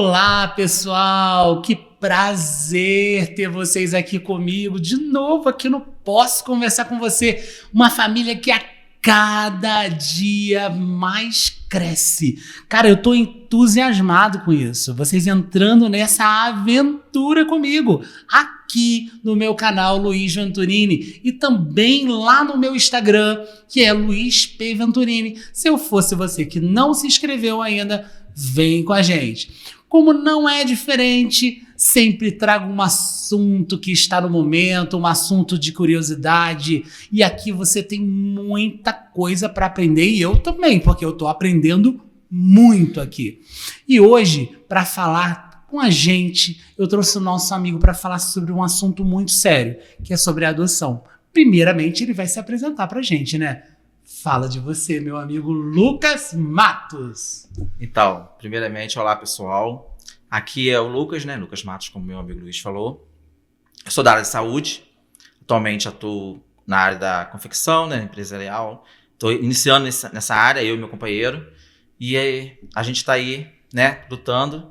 Olá, pessoal! Que prazer ter vocês aqui comigo de novo aqui no Posso Conversar com Você, uma família que a cada dia mais cresce. Cara, eu tô entusiasmado com isso. Vocês entrando nessa aventura comigo, aqui no meu canal Luiz Venturini e também lá no meu Instagram, que é Luiz P. Venturini. Se eu fosse você que não se inscreveu ainda, vem com a gente. Como não é diferente, sempre trago um assunto que está no momento, um assunto de curiosidade. E aqui você tem muita coisa para aprender e eu também, porque eu estou aprendendo muito aqui. E hoje, para falar com a gente, eu trouxe o nosso amigo para falar sobre um assunto muito sério, que é sobre a adoção. Primeiramente, ele vai se apresentar para a gente, né? Fala de você, meu amigo Lucas Matos. Então, primeiramente, olá pessoal. Aqui é o Lucas, né? Lucas Matos, como meu amigo Luiz falou. Eu sou da área de saúde. Atualmente atuo na área da confecção, né? Empresarial. Estou iniciando nessa área, eu e meu companheiro. E aí, a gente está aí, né? Lutando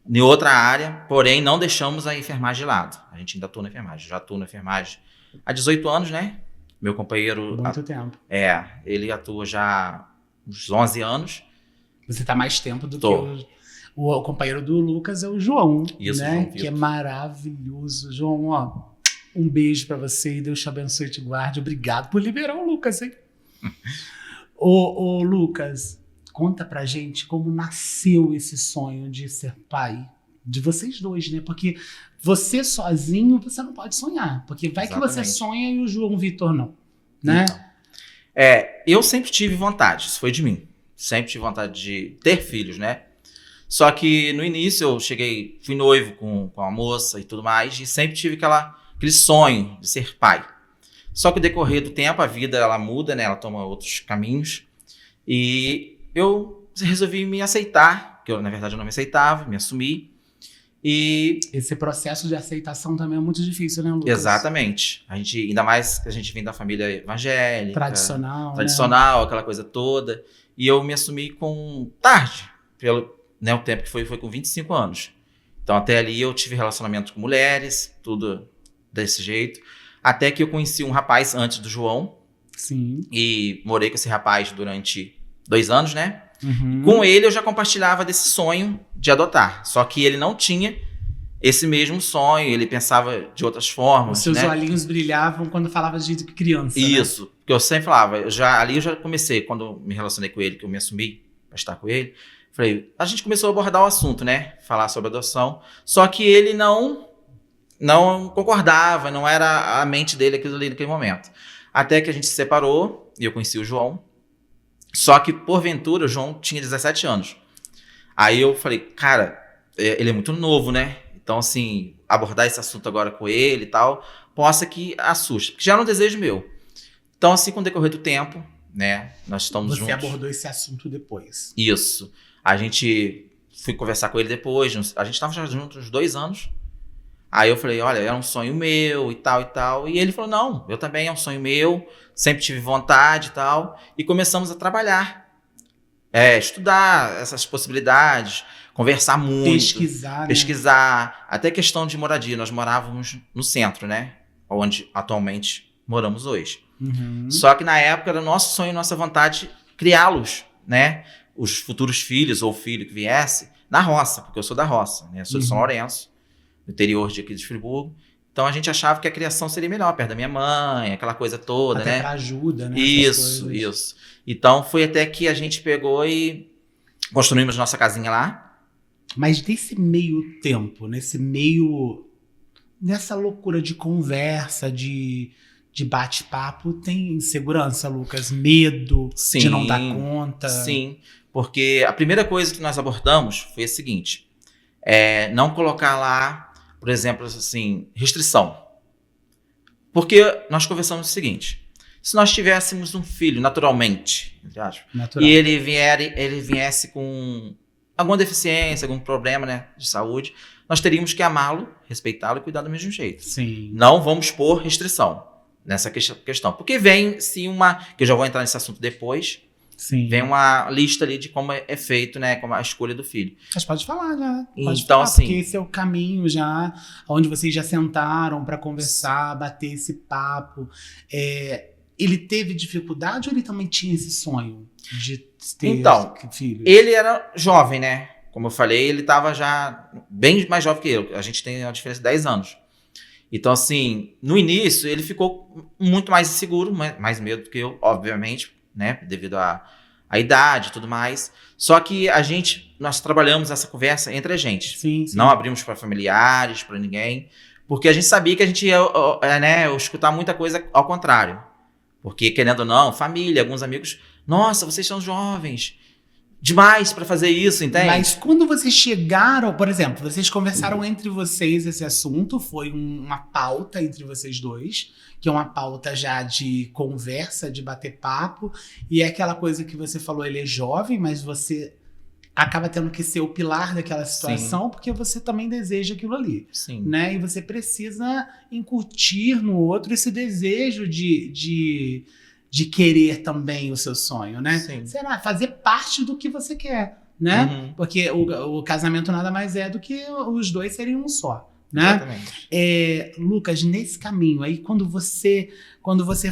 em outra área, porém não deixamos a enfermagem de lado. A gente ainda atua na enfermagem. Já atuo na enfermagem há 18 anos, né? Meu companheiro... Muito tempo. Ele atua já há uns 11 anos. Você está mais tempo do que o companheiro do Lucas, é o João. Isso, né? João, que é maravilhoso. João, ó, um beijo para você e Deus te abençoe e te guarde. Obrigado por liberar o Lucas, hein? Ô, Lucas, conta pra gente como nasceu esse sonho de ser pai de vocês dois, né? Porque você sozinho, você não pode sonhar. Porque vai Exatamente. Que você sonha e o João Vitor não, né? Então, eu sempre tive vontade, isso foi de mim. Sempre tive vontade de ter filhos, né? Só que no início eu fui noivo com uma moça e tudo mais, e sempre tive aquele sonho de ser pai. Só que no decorrer do tempo, a vida ela muda, né? Ela toma outros caminhos. E eu resolvi me aceitar, que na verdade eu não me aceitava, me assumi. E esse processo de aceitação também é muito difícil, né, Lucas? Exatamente. Ainda mais que a gente vem da família evangélica. Tradicional, né? Aquela coisa toda. E eu me assumi com tarde, pelo o tempo que foi com 25 anos. Então até ali eu tive relacionamento com mulheres, tudo desse jeito. Até que eu conheci um rapaz antes do João. Sim. E morei com esse rapaz durante 2 anos, né? Uhum. Com ele eu já compartilhava desse sonho de adotar. Só que ele não tinha esse mesmo sonho, ele pensava de outras formas. Os seus né? olhinhos brilhavam quando falava de criança. Isso, né? Porque eu sempre falava, ali eu já comecei, quando me relacionei com ele, que eu me assumi para estar com ele, falei, a gente começou a abordar o assunto, né? Falar sobre adoção. Só que ele não concordava, não era a mente dele aquilo ali naquele momento. Até que a gente se separou e eu conheci o João. Só que, porventura, o João tinha 17 anos. Aí eu falei, cara, ele é muito novo, né? Então, assim, abordar esse assunto agora com ele e tal, possa que assuste. Porque já era um desejo meu. Então, assim, com o decorrer do tempo, né? Nós estamos juntos. Você abordou esse assunto depois. Isso. Fui conversar com ele depois. A gente estava já juntos uns 2 anos. Aí eu falei, olha, era um sonho meu e tal e tal. E ele falou, não, eu também é um sonho meu. Sempre tive vontade e tal. E começamos a trabalhar. Estudar essas possibilidades. Conversar muito. Pesquisar. Até questão de moradia. Nós morávamos no centro, né? Onde atualmente moramos hoje. Uhum. Só que na época era nosso sonho, nossa vontade criá-los, né? Os futuros filhos ou filho que viesse na roça. Porque eu sou da roça, né? Eu sou de São Lourenço, no interior aqui de Friburgo. Então a gente achava que a criação seria melhor, perto da minha mãe, aquela coisa toda, até né? Pra ajuda, né? Isso. Então foi até que a gente pegou e construímos nossa casinha lá. Mas nesse meio tempo, nessa loucura de conversa, de bate-papo, tem insegurança, Lucas? Medo de não dar conta? Sim, porque a primeira coisa que nós abordamos foi a seguinte, não colocar lá, por exemplo, assim, restrição. Porque nós conversamos o seguinte, se nós tivéssemos um filho naturalmente, e ele viesse com alguma deficiência, algum problema, né, de saúde, nós teríamos que amá-lo, respeitá-lo e cuidar do mesmo jeito. Sim. Não vamos pôr restrição nessa questão. Porque vem, sim, que eu já vou entrar nesse assunto depois, Sim. Vem uma lista ali de como é feito, né? Como a escolha do filho. Mas pode falar já. Pode Então, falar, assim, porque esse é o caminho já, onde vocês já sentaram pra conversar, bater esse papo. Ele teve dificuldade ou ele também tinha esse sonho de ter Então, filhos? ele era jovem, né? Como eu falei, ele estava já bem mais jovem que eu. A gente tem uma diferença de 10 anos. Então, assim, no início, ele ficou muito mais inseguro, mais medo do que eu, obviamente, né? Devido à idade e tudo mais. Só que nós trabalhamos essa conversa entre a gente. Sim, sim. Não abrimos para familiares, para ninguém. Porque a gente sabia que a gente ia né, escutar muita coisa ao contrário. Porque, querendo ou não, família, alguns amigos... Nossa, vocês são jovens... demais pra fazer isso, entende? Mas quando vocês chegaram, por exemplo, vocês conversaram entre vocês esse assunto, foi uma pauta entre vocês dois, que é uma pauta já de conversa, de bater papo, e é aquela coisa que você falou, ele é jovem, mas você acaba tendo que ser o pilar daquela situação, sim, porque você também deseja aquilo ali, sim, né? E você precisa incutir no outro esse desejo de querer também o seu sonho, né? Sim. Será? Fazer parte do que você quer, né? Uhum. Porque o casamento nada mais é do que os dois serem um só, né? Exatamente. Lucas, nesse caminho aí, quando você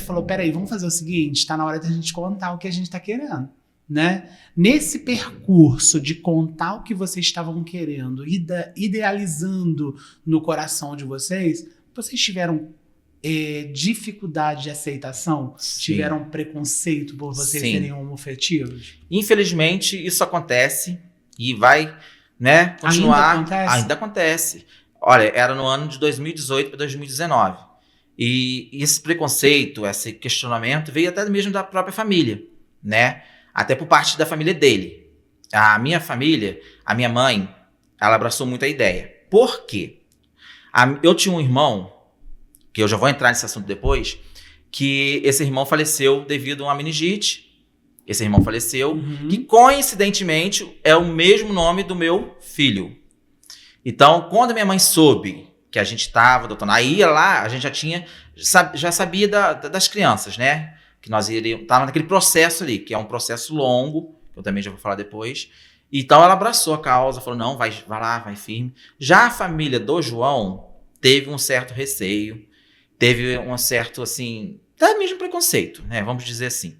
falou, peraí, vamos fazer o seguinte, tá na hora da gente contar o que a gente tá querendo, né? Nesse percurso de contar o que vocês estavam querendo, idealizando no coração de vocês tiveram dificuldade de aceitação? Sim. Tiveram preconceito por vocês Sim. serem homoafetivos? Infelizmente, isso acontece e vai, né, continuar. Ainda acontece. Olha, era no ano de 2018 para 2019. E esse preconceito, esse questionamento veio até mesmo da própria família, né? Até por parte da família dele. A minha família, a minha mãe, ela abraçou muito a ideia. Por quê? Eu tinha um irmão, que eu já vou entrar nesse assunto depois, que esse irmão faleceu devido a uma meningite. Esse irmão faleceu, que coincidentemente é o mesmo nome do meu filho. Então, quando a minha mãe soube que a gente estava adotando, aí lá a gente já sabia das crianças, né? Que nós iríamos, estava naquele processo ali, que é um processo longo, que eu também já vou falar depois. Então ela abraçou a causa, falou, não, vai lá, vai firme. Já a família do João teve um certo receio, teve um certo, assim, até mesmo preconceito, né? Vamos dizer assim.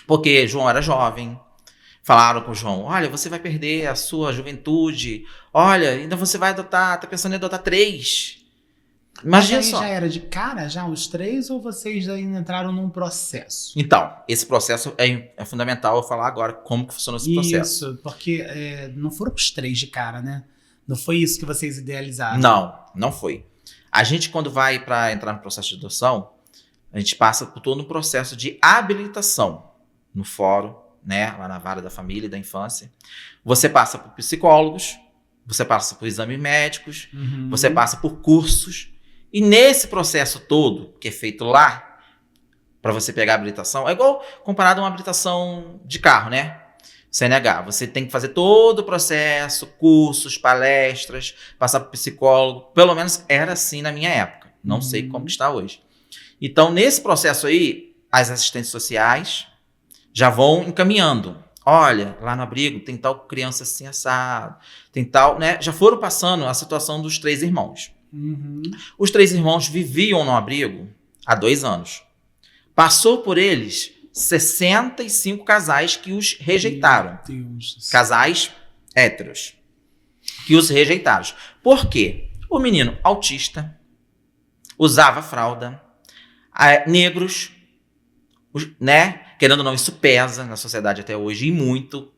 Porque João era jovem, falaram com o João, olha, você vai perder a sua juventude, olha, ainda você vai adotar, tá pensando em adotar 3. Imagina Mas aí só. Já era de cara, já os 3, ou vocês ainda entraram num processo? Então, esse processo é fundamental eu falar agora como que funciona esse processo. Isso, porque não foram os 3 de cara, né? Não foi isso que vocês idealizaram. Não foi. A gente, quando vai para entrar no processo de adoção, a gente passa por todo um processo de habilitação no fórum, né, lá na vara da família e da infância. Você passa por psicólogos, você passa por exames médicos, você passa por cursos. E nesse processo todo, que é feito lá, para você pegar a habilitação, é igual comparado a uma habilitação de carro, né? CNH, você tem que fazer todo o processo, cursos, palestras, passar por psicólogo. Pelo menos era assim na minha época. Não sei como que está hoje. Então, nesse processo aí, as assistentes sociais já vão encaminhando. Olha, lá no abrigo tem tal criança assim assado, tem tal, né? Já foram passando a situação dos 3 irmãos. Os 3 irmãos viviam no abrigo há 2 anos. Passou por eles 65 casais que os rejeitaram. Casais héteros que os rejeitaram. Por quê? O menino autista, usava fralda, negros, né? Querendo ou não, isso pesa na sociedade até hoje, e muito.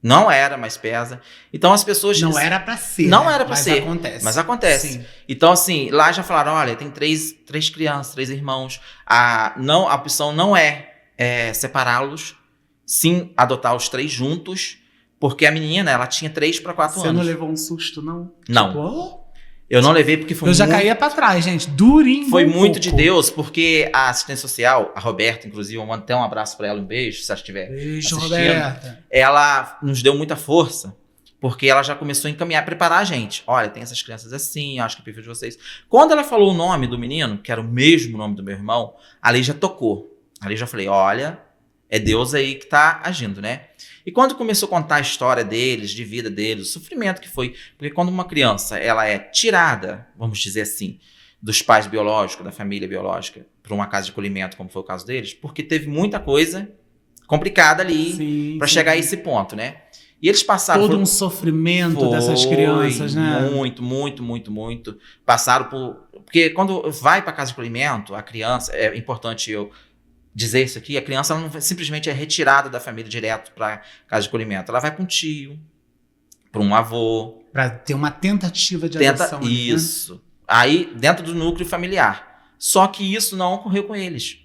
Não era, mas pesa. Então as pessoas... Não era pra ser. Não era pra ser. Mas acontece. Sim. Então, assim, lá já falaram, olha, tem 3 crianças, 3 irmãos. A opção não é separá-los, sim adotar os 3 juntos, porque a menina, ela tinha 3 para 4 anos. Você não levou um susto, não? Não. Tipo, eu não levei porque foi Eu já caía pra trás, gente. Durinho. Foi muito de Deus, porque a assistente social, a Roberta, inclusive, eu mando até um abraço pra ela, um beijo, se ela estiver Beijo, assistindo. Roberta. Ela nos deu muita força, porque ela já começou a encaminhar, preparar a gente. Olha, tem essas crianças assim, acho que é o perfil de vocês. Quando ela falou o nome do menino, que era o mesmo nome do meu irmão, ali já tocou. Ali já falei, olha, É Deus aí que tá agindo, né? E quando começou a contar a história deles, de vida deles, o sofrimento que foi... Porque quando uma criança ela é tirada, vamos dizer assim, dos pais biológicos, da família biológica, para uma casa de acolhimento, como foi o caso deles, porque teve muita coisa complicada ali para chegar a esse ponto, né? E eles passaram... Todo um sofrimento dessas crianças, né? Muito. Passaram por... Porque quando vai para casa de acolhimento, a criança... É importante eu dizer isso aqui, a criança não simplesmente é retirada da família direto para casa de acolhimento. Ela vai para um tio, para um avô. Para ter uma tentativa de adoção. Isso. Né? Aí, dentro do núcleo familiar. Só que isso não ocorreu com eles.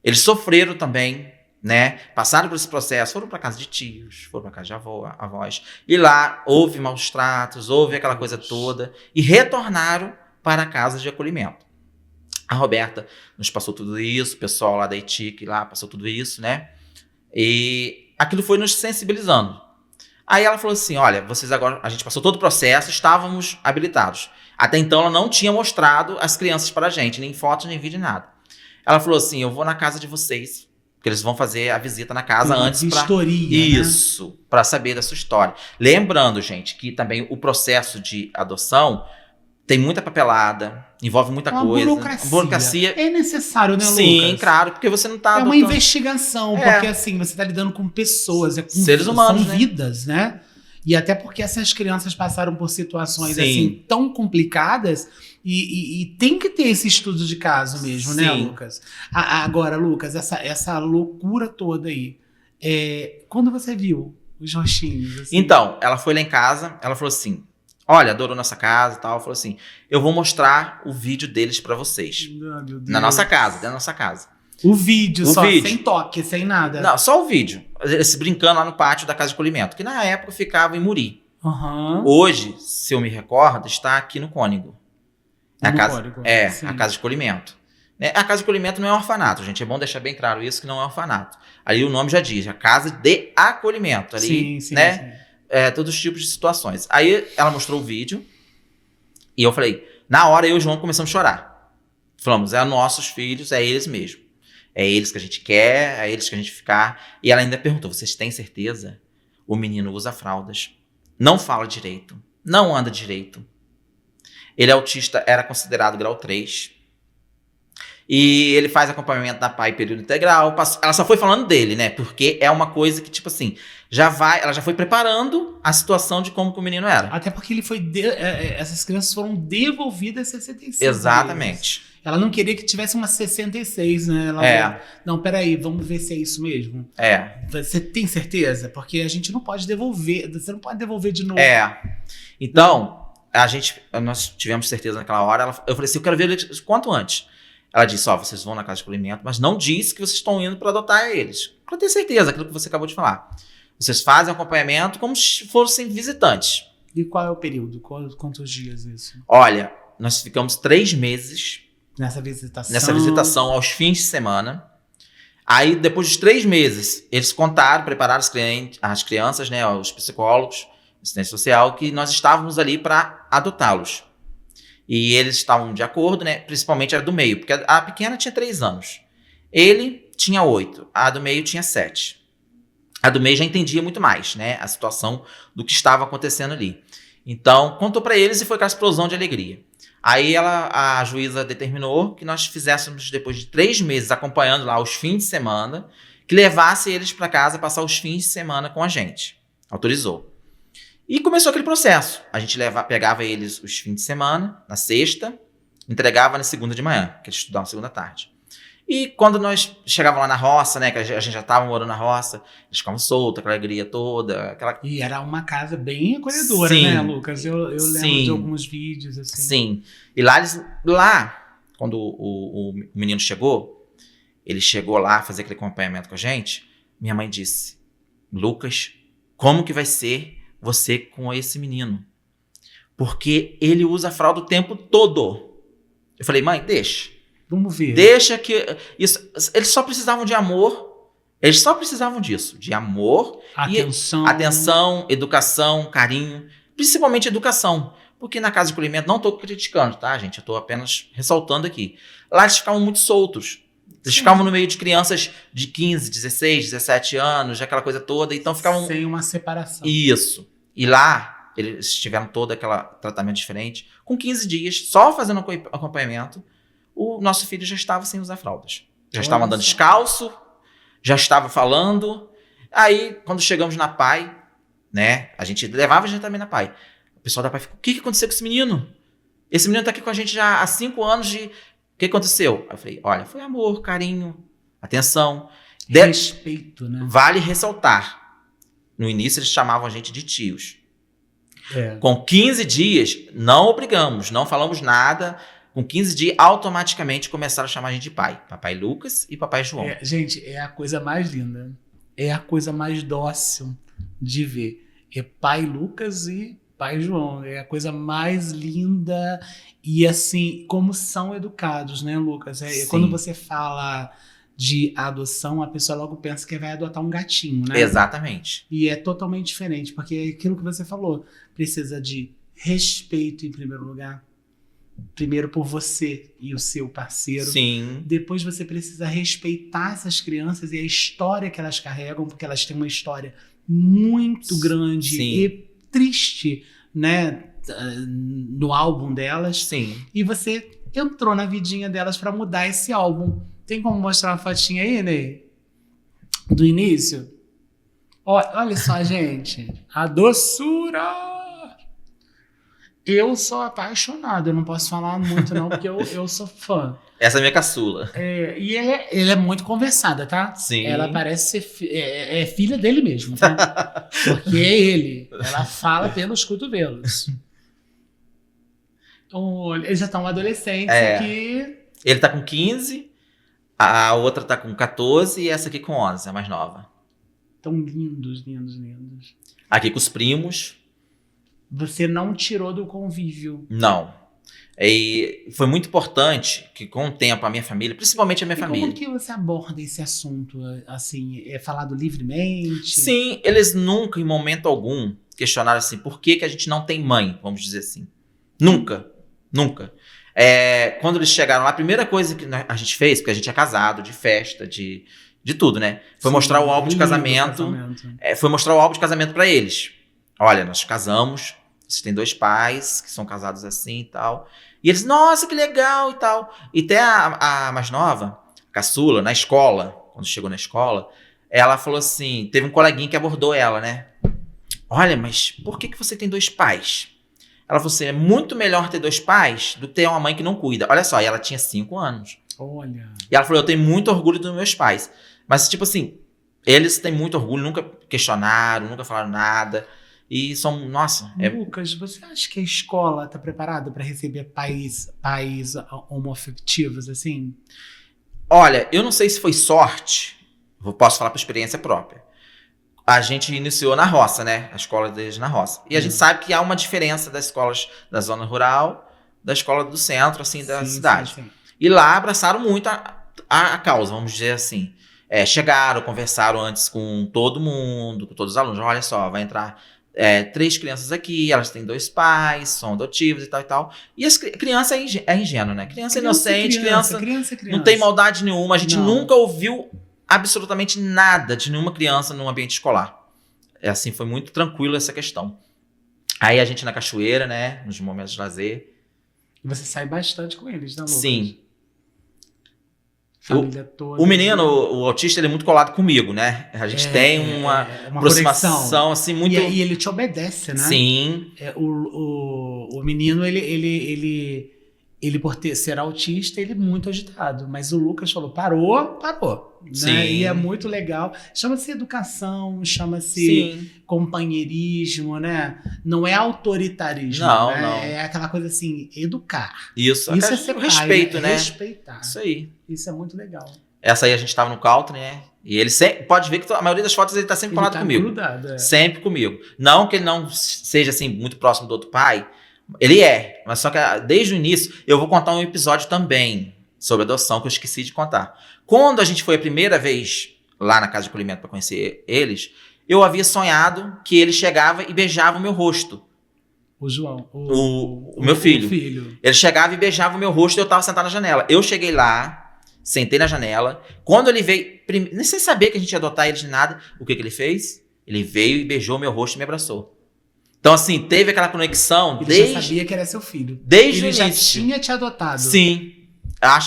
Eles sofreram também, né? Passaram por esse processo, foram para casa de tios, foram para casa de avós. E lá houve maus tratos, houve aquela coisa toda. E retornaram para a casa de acolhimento. A Roberta nos passou tudo isso, o pessoal lá da ETIC lá passou tudo isso, né? E aquilo foi nos sensibilizando. Aí ela falou assim, olha, vocês agora, a gente passou todo o processo, estávamos habilitados. Até então ela não tinha mostrado as crianças para a gente, nem fotos, nem vídeo, nada. Ela falou assim, eu vou na casa de vocês, porque eles vão fazer a visita na casa antes para... Isso, né? Para saber da sua história. Lembrando, gente, que também o processo de adoção... Tem muita papelada, envolve muita coisa. Burocracia. É necessário, né, Lucas? Sim, claro, porque você não está adotando... uma investigação, porque assim, você está lidando com pessoas, com seres humanos, são vidas, né? E até porque essas crianças passaram por situações assim tão complicadas e tem que ter esse estudo de caso mesmo, né, Lucas? Agora, Lucas, essa loucura toda aí, quando você viu os rostinhos? Assim? Então, ela foi lá em casa, ela falou assim... Olha, adorou nossa casa e tal. Falou assim, eu vou mostrar o vídeo deles pra vocês. Meu Deus. Na nossa casa, dentro da nossa casa. O vídeo, sem toque, sem nada. Não, só o vídeo. Eles brincando lá no pátio da casa de acolhimento. Que na época ficava em Muri. Hoje, se eu me recordo, está aqui no Cônigo. A casa de acolhimento. A casa de acolhimento não é um orfanato, gente. É bom deixar bem claro isso, que não é um orfanato. Ali o nome já diz, a casa de acolhimento. Ali, sim. Todos os tipos de situações. Aí ela mostrou o vídeo e eu falei, na hora eu e o João começamos a chorar. Falamos, é nossos filhos, é eles mesmo. É eles que a gente quer, é eles que a gente ficar. E ela ainda perguntou, vocês têm certeza? O menino usa fraldas, não fala direito, não anda direito. Ele é autista, era considerado grau 3. E ele faz acompanhamento da PAI período integral. Ela só foi falando dele, né? Porque é uma coisa que, tipo assim, ela já foi preparando a situação de como que o menino era. Até porque ele foi essas crianças foram devolvidas a 66. Exatamente. Ela não queria que tivesse uma 66, né? Não, peraí, vamos ver se é isso mesmo. Você tem certeza? Porque a gente não pode devolver, você não pode devolver de novo. Então, nós tivemos certeza naquela hora. Eu falei assim, eu quero ver ele quanto antes. Ela disse, vocês vão na casa de acolhimento, mas não disse que vocês estão indo para adotar eles. Para ter certeza, aquilo que você acabou de falar. Vocês fazem acompanhamento como se fossem visitantes. E qual é o período? Quantos dias isso? Olha, nós ficamos 3 meses... Nessa visitação aos fins de semana. Aí, depois de 3 meses, eles prepararam as crianças, né, os psicólogos, assistência social, que nós estávamos ali para adotá-los. E eles estavam de acordo, né? Principalmente a do meio, porque a pequena tinha 3 anos. Ele tinha 8, a do meio tinha 7. A do meio já entendia muito mais, né? A situação do que estava acontecendo ali. Então, contou para eles e foi com a explosão de alegria. Aí a juíza determinou que nós fizéssemos, depois de 3 meses acompanhando lá os fins de semana, que levasse eles para casa passar os fins de semana com a gente. Autorizou. E começou aquele processo. A gente pegava eles os fins de semana, na sexta, entregava na segunda de manhã, que eles estudavam segunda tarde. E quando nós chegávamos lá na roça, né, que a gente já estava morando na roça, eles ficavam soltos, aquela alegria toda. E era uma casa bem acolhedora, né, Lucas? Eu lembro de alguns vídeos, assim. Sim. E lá quando o menino chegou, ele chegou lá a fazer aquele acompanhamento com a gente, minha mãe disse, Lucas, como que vai ser você com esse menino? Porque ele usa fralda o tempo todo. Eu falei, mãe, deixa. Vamos ver. Deixa que... eles só precisavam de amor. Eles só precisavam disso. De amor. Atenção, educação, carinho. Principalmente educação. Porque na casa de acolhimento, não estou criticando, tá, gente? Eu estou apenas ressaltando aqui. Lá eles ficavam muito soltos. Eles ficavam no meio de crianças de 15, 16, 17 anos, aquela coisa toda, então ficavam... Sem uma separação. Isso. E lá, eles tiveram todo aquele tratamento diferente. Com 15 dias, só fazendo acompanhamento, o nosso filho já estava sem usar fraldas. Já estava andando descalço, já estava falando. Aí, quando chegamos na PAI, né, a gente levava a gente também na PAI. O pessoal da PAI ficou, o que aconteceu com esse menino? Esse menino tá aqui com a gente já há 5 anos de... O que aconteceu? Aí eu falei, olha, foi amor, carinho, atenção. Respeito, né? Vale ressaltar. No início, eles chamavam a gente de tios. É. Com 15 dias, não obrigamos, não falamos nada. Com 15 dias, automaticamente começaram a chamar a gente de pai. Papai Lucas e papai João. Gente, é a coisa mais linda. É a coisa mais dócil de ver. É pai Lucas e pai João. É a coisa mais linda. E assim, como são educados, né, Lucas? Quando você fala de adoção, a pessoa logo pensa que vai adotar um gatinho, né? Exatamente. E é totalmente diferente, porque é aquilo que você falou. Precisa de respeito em primeiro lugar. Primeiro por você e o seu parceiro. Sim. Depois você precisa respeitar essas crianças e a história que elas carregam, porque elas têm uma história muito grande e triste, né? No álbum delas. Sim. E você entrou na vidinha delas para mudar esse álbum. Tem como mostrar uma fotinha aí, Ney? Do início? Olha só, gente. A doçura! Eu sou apaixonado. Eu não posso falar muito, não, porque eu sou fã. Essa é a minha caçula. E ele é muito conversada, tá? Sim. Ela parece ser filha dele mesmo, tá? Porque é ele. Ela fala pelos cotovelos. Eles já estão adolescentes aqui. Ele tá com 15, a outra tá com 14 e essa aqui com 11, a mais nova. Tão lindos, lindos, lindos. Aqui com os primos. Você não tirou do convívio. Não. E foi muito importante que com o tempo a minha família, principalmente a minha família... Como que você aborda esse assunto? Assim, é falado livremente? Sim, eles nunca, em momento algum, questionaram assim, por que a gente não tem mãe, vamos dizer assim. Nunca. Nunca. Quando eles chegaram lá, a primeira coisa que a gente fez, porque a gente é casado, de festa, de tudo, né? Foi mostrar o álbum de casamento. Foi mostrar o álbum de casamento pra eles. Olha, nós casamos, vocês têm 2 pais que são casados assim e tal. E eles, nossa, que legal e tal. E até a mais nova, a caçula, na escola, quando chegou na escola, ela falou assim, teve um coleguinha que abordou ela, né? Olha, mas por que você tem 2 pais? Ela falou assim, é muito melhor ter 2 pais do que ter uma mãe que não cuida. Olha só, e ela tinha 5 anos. Olha. E ela falou, eu tenho muito orgulho dos meus pais. Mas, tipo assim, eles têm muito orgulho, nunca questionaram, nunca falaram nada. E são, nossa... Lucas, você acha que a escola está preparada para receber pais homoafetivos, assim? Olha, eu não sei se foi sorte, posso falar por experiência própria. A gente iniciou na roça, né? A escola deles na roça. E a gente sabe que há uma diferença das escolas da zona rural, da escola do centro, assim, da cidade. Sim. E lá abraçaram muito a causa, vamos dizer assim. Chegaram, conversaram antes com todo mundo, com todos os alunos. Olha só, vai entrar 3 crianças aqui, elas têm 2 pais, são adotivos e tal e tal. E as criança é ingênua, né? Criança inocente, criança não tem maldade nenhuma. A gente nunca ouviu absolutamente nada de nenhuma criança num ambiente escolar. Assim, foi muito tranquilo essa questão. Aí a gente na cachoeira, né? Nos momentos de lazer. E você sai bastante com eles, né, Lucas? Sim. Família toda. O menino, o autista, ele é muito colado comigo, né? A gente tem uma aproximação, assim, muito... E ele te obedece, né? Sim. O menino, ele por ser autista, ele é muito agitado. Mas o Lucas falou, parou. Sim. Né? E é muito legal. Chama-se educação, chama-se companheirismo, né? Não é autoritarismo. Não, né? não. É aquela coisa assim, educar. Isso é ser pai, respeito, né? Respeitar. Isso aí. Isso é muito legal. Essa aí a gente tava no country, né? E ele sempre, pode ver que a maioria das fotos ele tá sempre colado comigo. Grudado, Sempre comigo. Não que ele não seja assim muito próximo do outro pai. Ele é, mas só que desde o início eu vou contar um episódio também sobre adoção que eu esqueci de contar. Quando a gente foi a primeira vez lá na casa de acolhimento para conhecer eles, eu havia sonhado que ele chegava e beijava o meu rosto. O João. O meu filho. Ele chegava e beijava o meu rosto e eu tava sentado na janela. Eu cheguei lá, Sentei na janela. Quando ele veio, nem sem saber que a gente ia adotar ele de nada, o que ele fez? Ele veio e beijou meu rosto e me abraçou. Então, assim, teve aquela conexão Ele já sabia que era seu filho. Desde ele o já início. tinha te adotado. Sim.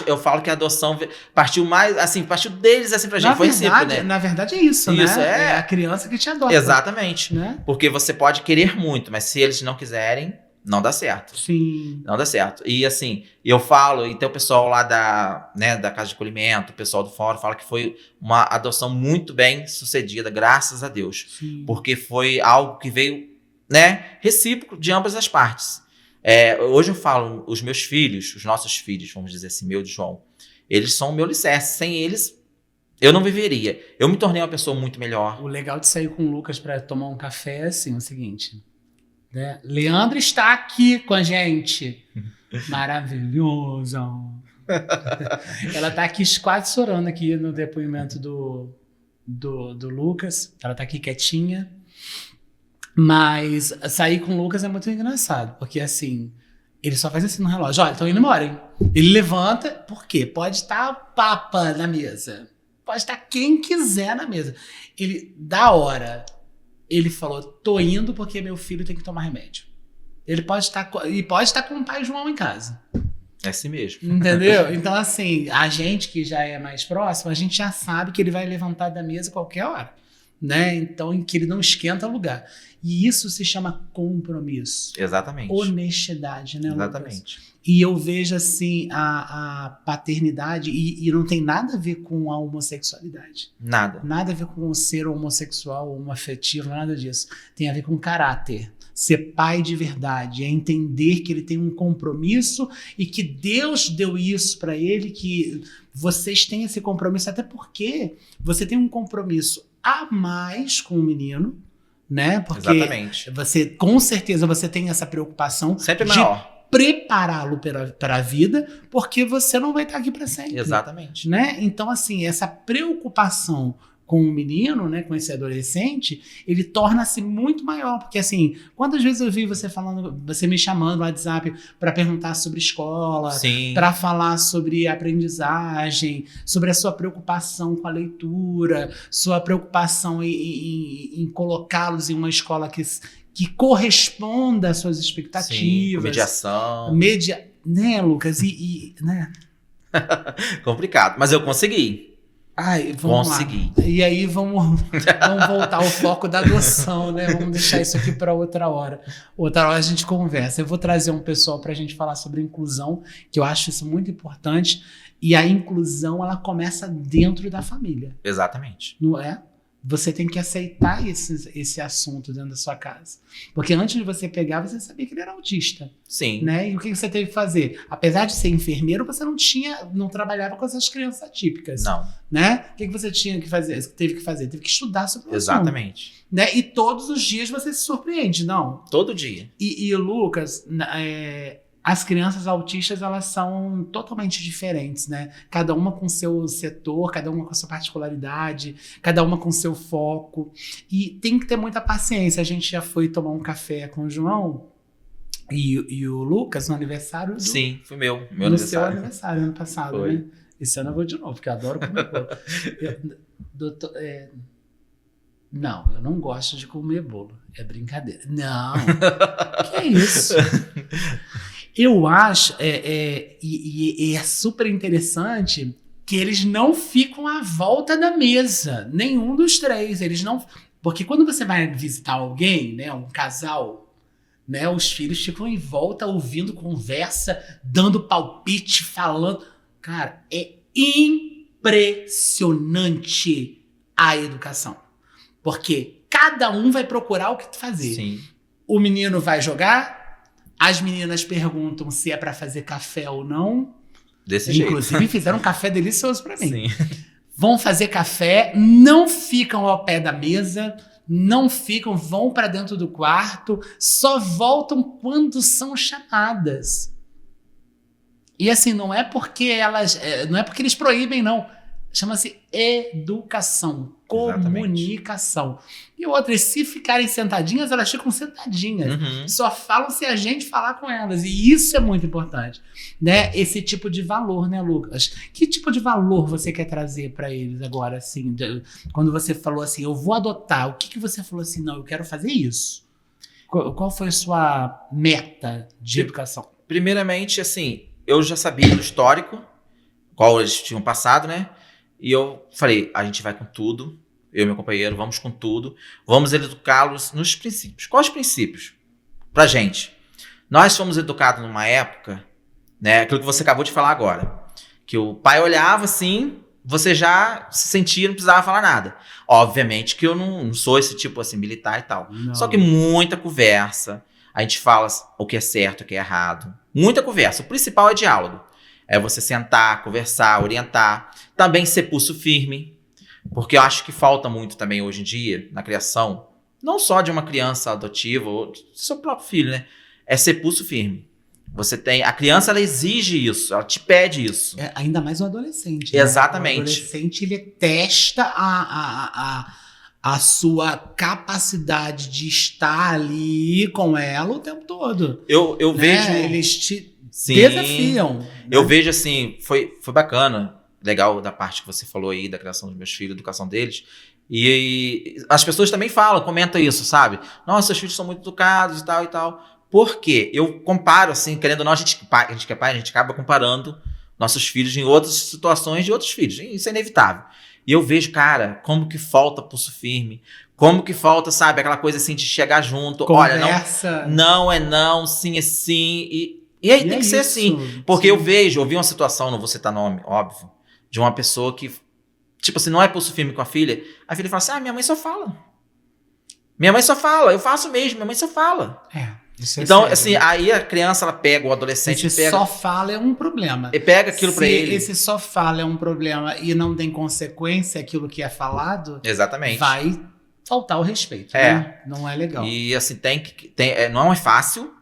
Eu falo que a adoção partiu mais, assim, partiu deles, assim, pra gente. Foi recíproco, né? Na verdade é isso, né? Isso, É a criança que te adota. Exatamente. Né? Porque você pode querer muito, mas se eles não quiserem, não dá certo. Sim. Não dá certo. E assim, eu falo, e tem o pessoal lá da Casa de Acolhimento, o pessoal do fórum, fala que foi uma adoção muito bem sucedida, graças a Deus. Sim. Porque foi algo que veio, né, recíproco de ambas as partes. Hoje eu falo, os meus filhos, os nossos filhos, vamos dizer assim, meu e de João, eles são o meu alicerce. Sem eles, eu não viveria. Eu me tornei uma pessoa muito melhor. O legal de sair com o Lucas para tomar um café é assim, o seguinte, né? Leandro está aqui com a gente. Maravilhoso. Ela tá aqui quase chorando aqui no depoimento do Lucas. Ela tá aqui quietinha. Mas sair com o Lucas é muito engraçado, porque assim, ele só faz assim no relógio. Olha, estão indo embora, hein? Ele levanta, por quê? Pode estar papa na mesa. Pode estar quem quiser na mesa. Ele, da hora, ele falou, tô indo porque meu filho tem que tomar remédio. Ele pode estar com o pai João em casa. É assim mesmo. Entendeu? Então, assim, a gente que já é mais próximo, a gente já sabe que ele vai levantar da mesa a qualquer hora. Né? Então, que ele não esquenta o lugar. E isso se chama compromisso. Exatamente. Honestidade, né, Lucas? Exatamente. E eu vejo, assim, a paternidade, e não tem nada a ver com a homossexualidade. Nada. Nada a ver com o ser homossexual, homoafetivo, nada disso. Tem a ver com caráter. Ser pai de verdade, é entender que ele tem um compromisso e que Deus deu isso para ele, que vocês têm esse compromisso, até porque você tem um compromisso a mais com o menino, né? Porque exatamente. Você, com certeza, você tem essa preocupação sempre maior. Prepará-lo para a vida, porque você não vai estar aqui para sempre. Exatamente. Né? Então, assim, essa preocupação com o menino, né, com esse adolescente, ele torna-se muito maior, porque assim, quantas vezes eu vi você me chamando no WhatsApp para perguntar sobre escola, para falar sobre aprendizagem, sobre a sua preocupação com a leitura, sua preocupação em colocá-los em uma escola que corresponda às suas expectativas. Sim, mediação. Né, Lucas? Né? Complicado, mas eu consegui. Ai, vamos consegui. Lá. E aí vamos voltar ao foco da adoção, né? Vamos deixar isso aqui para outra hora. Outra hora a gente conversa. Eu vou trazer um pessoal para a gente falar sobre inclusão, que eu acho isso muito importante. E a inclusão, ela começa dentro da família. Exatamente. Não é? Você tem que aceitar esse assunto dentro da sua casa. Porque antes de você pegar, você sabia que ele era autista. Sim. Né? E o que você teve que fazer? Apesar de ser enfermeiro, você não trabalhava com essas crianças atípicas. Não. Né? O que você tinha que fazer? Teve que fazer? Teve que estudar sobre o assunto. Exatamente. Né? E todos os dias você se surpreende, não? Todo dia. E Lucas, as crianças autistas, elas são totalmente diferentes, né? Cada uma com seu setor, cada uma com sua particularidade, cada uma com seu foco. E tem que ter muita paciência. A gente já foi tomar um café com o João e o Lucas no aniversário. Sim, foi meu no aniversário. Seu aniversário, ano passado, foi. Né? Esse ano eu vou de novo, porque eu adoro comer bolo. Não, eu não gosto de comer bolo. É brincadeira. Não. Que isso? Eu acho, e é super interessante que eles não ficam à volta da mesa, nenhum dos três, eles não, porque quando você vai visitar alguém, né, um casal, né, os filhos ficam em volta ouvindo conversa, dando palpite, falando, cara, é impressionante a educação, porque cada um vai procurar o que fazer. Sim. O menino vai jogar. As meninas perguntam se é para fazer café ou não. Desse jeito. Inclusive, fizeram um café delicioso para mim. Sim. Vão fazer café, não ficam ao pé da mesa, vão para dentro do quarto, só voltam quando são chamadas. E assim, não é porque eles proíbem, não. Chama-se educação, Exatamente. comunicação. E outras, se ficarem sentadinhas, elas ficam sentadinhas. Uhum. Só falam se a gente falar com elas. E isso é muito importante, né? Esse tipo de valor, né, Lucas? Que tipo de valor você quer trazer para eles agora, assim? Quando você falou assim, eu vou adotar, o que você falou assim? Não, eu quero fazer isso. Qual foi a sua meta de educação? Primeiramente, assim, eu já sabia do histórico, qual eles tinham passado, né? E eu falei, a gente vai com tudo, eu e meu companheiro, vamos com tudo, vamos educá-los nos princípios. Quais princípios? Pra gente. Nós fomos educados numa época, né? Aquilo que você acabou de falar agora, que o pai olhava assim, você já se sentia, não precisava falar nada. Obviamente que eu não sou esse tipo assim, militar e tal. Não. Só que muita conversa, a gente fala o que é certo, o que é errado. Muita conversa. O principal é diálogo. É você sentar, conversar, orientar. Também ser pulso firme. Porque eu acho que falta muito também hoje em dia, na criação, não só de uma criança adotiva, ou do seu próprio filho, né? É ser pulso firme. Você tem... A criança, ela exige isso. Ela te pede isso. É, ainda mais o adolescente. Né? Exatamente. O adolescente, ele testa a sua capacidade de estar ali com ela o tempo todo. Eu né? vejo... Eles te Sim, desafiam. Né? Eu vejo assim, foi bacana, legal da parte que você falou aí, da criação dos meus filhos, educação deles. E as pessoas também falam, comentam isso, sabe? Nossa, seus filhos são muito educados e tal e tal. Por quê? Eu comparo, assim, querendo ou não, a gente que é pai, a gente acaba comparando nossos filhos em outras situações de outros filhos. Isso é inevitável. E eu vejo, cara, como que falta pulso firme, como que falta, sabe, aquela coisa assim de chegar junto. Conversa. Olha, não é não, sim é sim. E aí tem que ser assim. Porque sim. eu vi uma situação, não vou citar nome, óbvio, de uma pessoa que, tipo assim, não é pulso firme com a filha fala assim, minha mãe só fala. Minha mãe só fala, eu faço mesmo, minha mãe só fala. Isso é Então, sério, assim, né? aí a criança, ela pega, o adolescente Esse pega... só fala é um problema. E pega aquilo pra ele. Se esse só fala é um problema e não tem consequência aquilo que é falado, Exatamente. vai faltar o respeito. É. Né? Não é legal. E assim, não é fácil.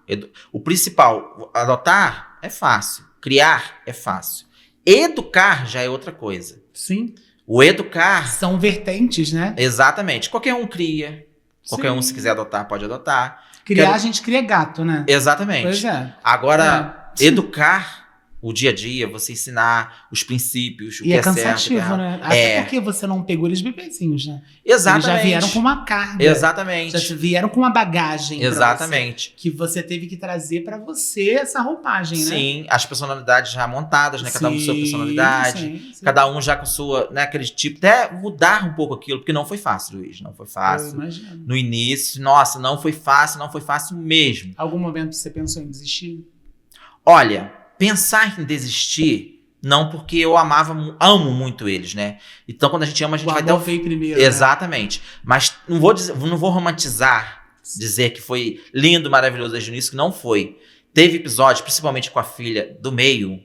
O principal, adotar é fácil. Criar é fácil. Educar já é outra coisa. Sim. O educar... São vertentes, né? Exatamente. Qualquer um cria. Qualquer Sim. um, se quiser adotar, pode adotar. Criar, a gente cria gato, né? Exatamente. Pois é. Agora, Sim. educar o dia a dia, você ensinar os princípios, o E que é certo, o que é cansativo, errado. né? Até porque você não pegou eles bebezinhos, né? Exatamente. Eles já vieram com uma carga. Exatamente. Já vieram com uma bagagem. pra Exatamente. você, que você teve que trazer pra você essa roupagem, né? Sim, as personalidades já montadas, né? Cada um com sua Sim, personalidade. sim. Cada um já com sua, né? Aquele tipo. Até mudar um pouco aquilo, porque não foi fácil, Luiz. Não foi Eu fácil. imagino. No início, nossa, não foi fácil mesmo. Algum momento você pensou em desistir? Olha, pensar em desistir, não, porque eu amo muito eles, né? Então, quando a gente ama, a gente O vai até amor o veio primeiro, Exatamente. Mas não vou romantizar, dizer que foi lindo, maravilhoso desde o início, que não foi. Teve episódios, principalmente com a filha do meio,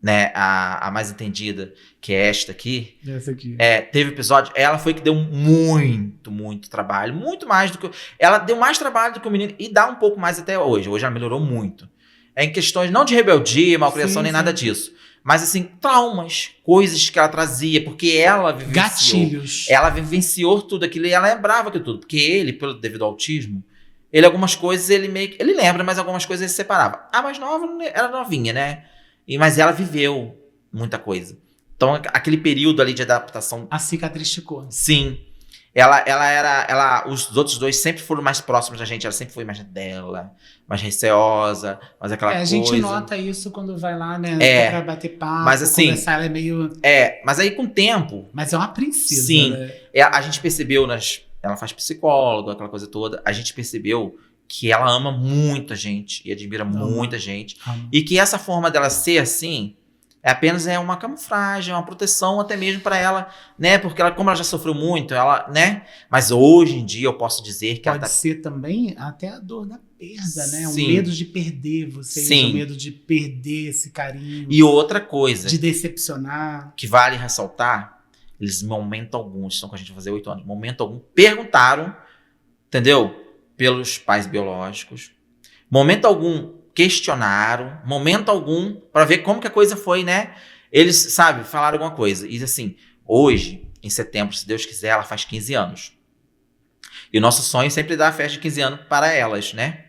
né? A mais entendida, que é esta aqui. Essa aqui. Teve episódio, ela foi que deu muito trabalho. Muito mais do que... Ela deu mais trabalho do que o menino, e dá um pouco mais até hoje. Hoje ela melhorou muito. Em questões não de rebeldia, malcriação, nem nada disso. Mas, assim, traumas, coisas que ela trazia, porque ela vivenciou. Gatilhos. Ela vivenciou tudo aquilo e ela lembrava aquilo tudo. Porque ele, devido ao autismo, ele algumas coisas, ele lembra, mas algumas coisas ele separava. A mais nova era novinha, né? Mas ela viveu muita coisa. Então, aquele período ali de adaptação... A cicatriz ficou. Sim. Os outros dois sempre foram mais próximos da gente, ela sempre foi mais dela, mais receosa, mais aquela coisa. A gente nota isso quando vai lá, né? Pra bater papo, mas assim, conversar, ela é meio... mas aí com o tempo... Mas é uma princesa, sim, né? A gente percebeu, ela faz psicóloga, aquela coisa toda, a gente percebeu que ela ama muito a gente e admira muita gente. E que essa forma dela ser assim... apenas uma camuflagem, uma proteção até mesmo para ela, né? Porque como ela já sofreu muito, né? Mas hoje em dia eu posso dizer que pode ser também até a dor da perda, né? Sim. O medo de perder vocês, Sim. o medo de perder esse carinho. E outra coisa de decepcionar. Que vale ressaltar, eles momento algum, estão com a gente fazer 8 anos, momento algum, perguntaram, entendeu? Pelos pais biológicos, momento algum questionaram, momento algum, para ver como que a coisa foi, né? Eles, sabe, falaram alguma coisa. E assim, hoje, em setembro, se Deus quiser, ela faz 15 anos. E o nosso sonho é sempre dar a festa de 15 anos para elas, né?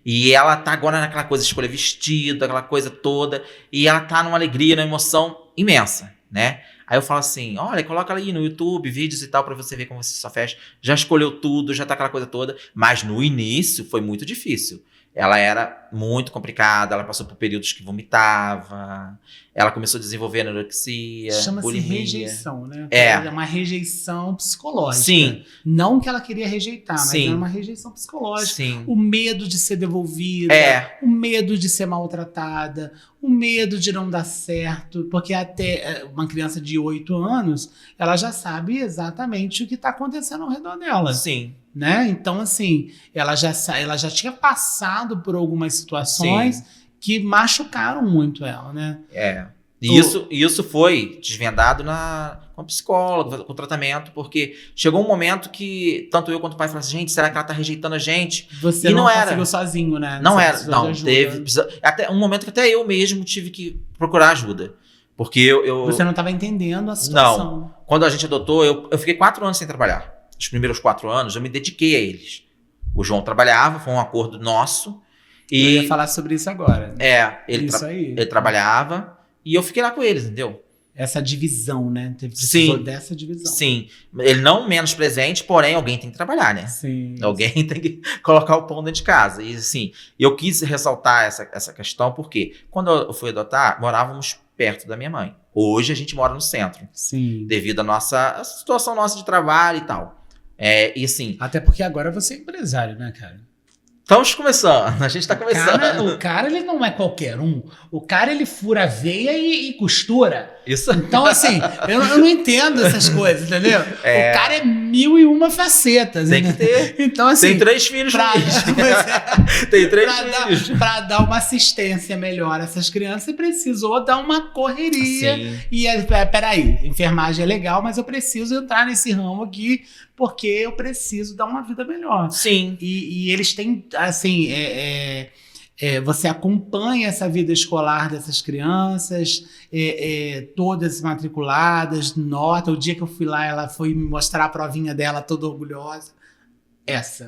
E ela tá agora naquela coisa de escolher vestido, aquela coisa toda. E ela tá numa alegria, numa emoção imensa, né? Aí eu falo assim, olha, coloca ali no YouTube vídeos e tal pra você ver como vai ser sua festa. Já escolheu tudo, já tá aquela coisa toda. Mas no início foi muito difícil. Ela era muito complicada, ela passou por períodos que vomitava, ela começou a desenvolver anorexia, Chama-se bulimia. rejeição, né? É uma rejeição psicológica. Sim. Não que ela queria rejeitar, mas Sim. era uma rejeição psicológica. Sim. O medo de ser devolvida, o medo de ser maltratada, o medo de não dar certo, porque até uma criança de 8 anos, ela já sabe exatamente o que está acontecendo ao redor dela. Sim. Né? Então, assim, ela já tinha passado por algumas situações que machucaram muito ela, né? E isso foi desvendado com a psicóloga, com o tratamento, porque chegou um momento que tanto eu quanto o pai falaram assim, gente, será que ela tá rejeitando a gente? Você não conseguiu sozinho, né? Não era, não, teve, até um momento que até eu mesmo tive que procurar ajuda. Porque Você não estava entendendo a situação. Não, quando a gente adotou, eu fiquei 4 anos sem trabalhar. Os primeiros 4 anos eu me dediquei a eles. O João trabalhava, foi um acordo nosso. E eu ia falar sobre isso agora. Ele trabalhava e eu fiquei lá com eles, entendeu? Essa divisão, né? Precisou dessa divisão. Sim. Ele não menos presente, porém alguém tem que trabalhar, né? Sim. Alguém tem que colocar o pão dentro de casa. E assim, eu quis ressaltar essa questão porque quando eu fui adotar, morávamos perto da minha mãe. Hoje a gente mora no centro. Sim. Devido à situação nossa de trabalho e tal. E assim... Até porque agora você é empresário, né, cara? Estamos começando, a gente está começando. O cara, ele não é qualquer um. O cara, ele fura a veia e costura. Isso. Então, assim, eu não entendo essas coisas, entendeu? O cara é 1001 facetas. Tem que ter. Então, assim... Tem 3 filhos. Tem 3 filhos. Para dar uma assistência melhor a essas crianças, você precisou dar uma correria. Sim. E, peraí, enfermagem é legal, mas eu preciso entrar nesse ramo aqui, porque eu preciso dar uma vida melhor. Sim. E eles têm, assim, você acompanha essa vida escolar dessas crianças, todas matriculadas, nota. O dia que eu fui lá, ela foi me mostrar a provinha dela toda orgulhosa.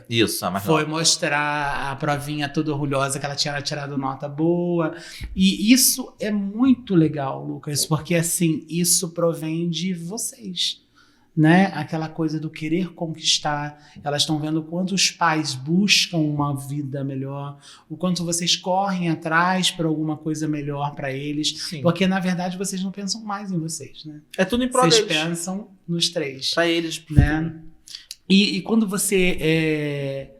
Isso, a mais foi mostrar a provinha toda orgulhosa que ela tinha tirado nota boa. E isso é muito legal, Lucas, porque assim, isso provém de vocês. Né? Aquela coisa do querer conquistar. Elas estão vendo o quanto os pais buscam uma vida melhor, o quanto vocês correm atrás por alguma coisa melhor para eles. Sim. Porque, na verdade, vocês não pensam mais em vocês, né? É tudo em prol deles. Vocês pensam nos 3. Para eles. Né? E quando você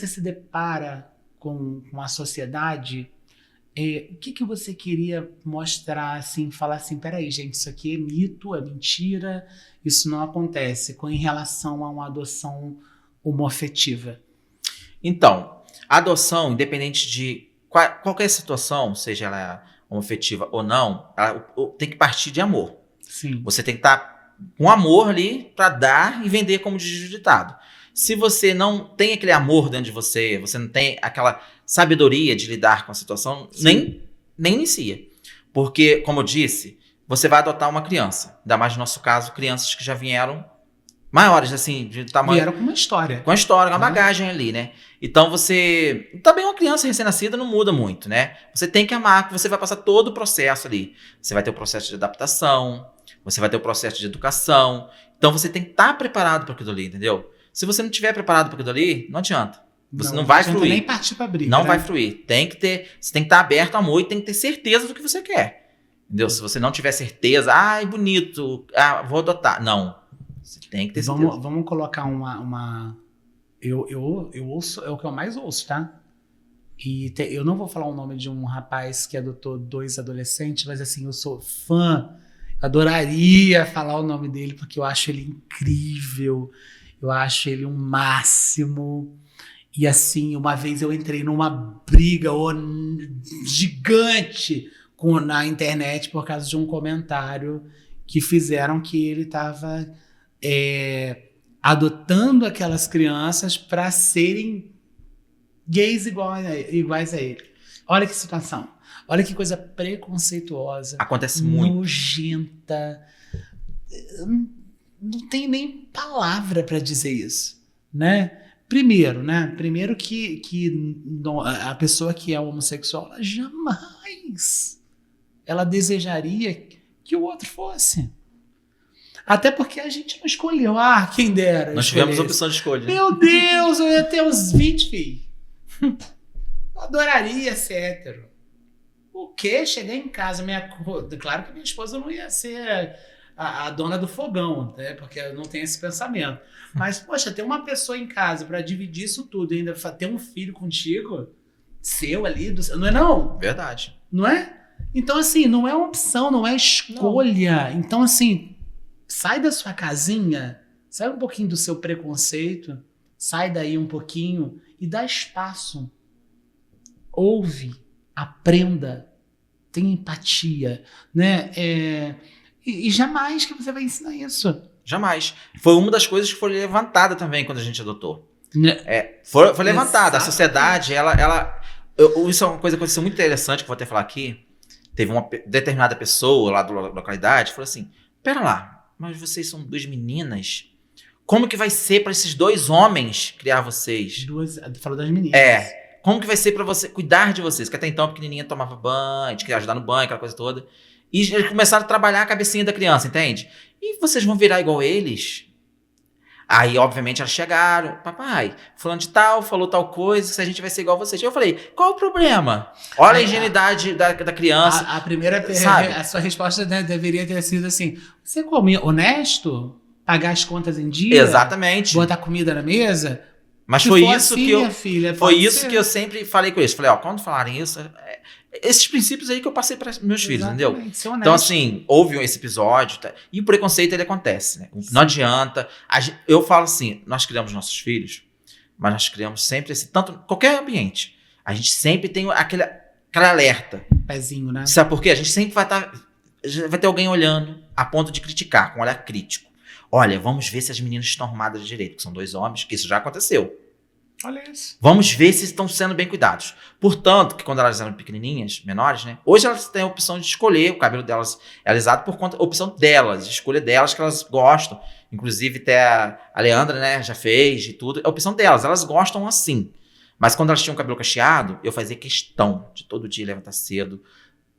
se depara com a sociedade, o que você queria mostrar, assim, falar assim, peraí, gente, isso aqui é mito, é mentira, isso não acontece, em relação a uma adoção homoafetiva? Então, a adoção, independente de qualquer situação, seja ela homoafetiva ou não, ela tem que partir de amor. Sim. Você tem que estar com amor ali para dar e vender, como diz o ditado. Se você não tem aquele amor dentro de você, você não tem aquela sabedoria de lidar com a situação, nem inicia. Porque, como eu disse, você vai adotar uma criança. Ainda mais no nosso caso, crianças que já vieram maiores, assim, de tamanho... Vieram com uma história. Com a história, com a bagagem ali, né? Então você... Também uma criança recém-nascida não muda muito, né? Você tem que amar, que você vai passar todo o processo ali. Você vai ter o processo de adaptação, você vai ter o processo de educação. Então você tem que estar preparado para aquilo ali, entendeu? Se você não estiver preparado para aquilo ali, não adianta. Você não vai fluir. Nem partir pra briga, não né? vai fluir. Você tem que estar aberto ao amor e tem que ter certeza do que você quer. Entendeu? Se você não tiver certeza, é bonito, vou adotar. Não. Você tem que ter certeza. Vamos colocar uma... Eu ouço, é o que eu mais ouço, tá? E eu não vou falar o nome de um rapaz que adotou 2 adolescentes, mas assim, eu sou fã, adoraria falar o nome dele, porque eu acho ele incrível. Eu acho ele um máximo. E assim, uma vez eu entrei numa briga gigante na internet por causa de um comentário que fizeram que ele estava adotando aquelas crianças para serem gays iguais a ele. Olha que situação. Olha que coisa preconceituosa. Acontece muito. Nojenta. Não tem nem palavra para dizer isso, né? Primeiro que a pessoa que é homossexual, ela jamais ela desejaria que o outro fosse. Até porque a gente não escolheu. Quem dera. Nós tivemos opção de escolha. Meu Deus, eu ia ter uns 20 filhos. Eu adoraria ser hétero. O quê? Chegar em casa, claro que minha esposa não ia ser a dona do fogão, né? Porque eu não tenho esse pensamento. Mas, poxa, ter uma pessoa em casa para dividir isso tudo e ainda ter um filho contigo, seu ali, não é não? Verdade. Não é? Então, assim, não é uma opção, não é escolha. Não. Então, assim, sai da sua casinha, sai um pouquinho do seu preconceito, sai daí um pouquinho e dá espaço. Ouve, aprenda, tenha empatia, né? E jamais que você vai ensinar isso. Jamais. Foi uma das coisas que foi levantada também quando a gente adotou. Né? Foi levantada. A sociedade, isso é uma coisa que aconteceu muito interessante, que eu vou até falar aqui. Teve uma determinada pessoa lá da localidade que falou assim, pera lá, mas vocês são 2 meninas? Como que vai ser para esses 2 homens criar vocês? Falou das meninas. Como que vai ser para você cuidar de vocês? Que até então a pequenininha tomava banho, a gente queria ajudar no banho, aquela coisa toda. E eles começaram a trabalhar a cabecinha da criança, entende? E vocês vão virar igual eles? Aí, obviamente, elas chegaram. Papai, fulano de tal, falou tal coisa, se a gente vai ser igual a vocês. Eu falei, qual o problema? Olha a ingenuidade da criança. A primeira, a sua resposta, né, deveria ter sido assim, você come honesto? Pagar as contas em dia? Exatamente. Botar comida na mesa? Mas se foi for isso assim, que eu... minha filha, foi isso ser. Que eu sempre falei com eles. Falei, quando falarem isso... esses princípios aí que eu passei para meus filhos, entendeu? Então, assim, houve esse episódio, tá? E o preconceito, ele acontece, né? Sim. Não adianta. Eu falo assim, nós criamos nossos filhos, mas nós criamos sempre esse... Tanto, qualquer ambiente, a gente sempre tem aquele alerta. Pezinho, né? Sabe por quê? A gente sempre vai ter alguém olhando a ponto de criticar, com um olhar crítico. Olha, vamos ver se as meninas estão arrumadas de direito, que são 2 homens, que isso já aconteceu. Olha isso. Vamos ver se estão sendo bem cuidados. Portanto, que quando elas eram pequenininhas, menores, né? Hoje elas têm a opção de escolher, o cabelo delas é alisado por conta da opção delas, de escolha delas, que elas gostam. Inclusive até a Leandra, né, já fez e tudo. É a opção delas, elas gostam assim. Mas quando elas tinham o cabelo cacheado, eu fazia questão de todo dia levantar cedo,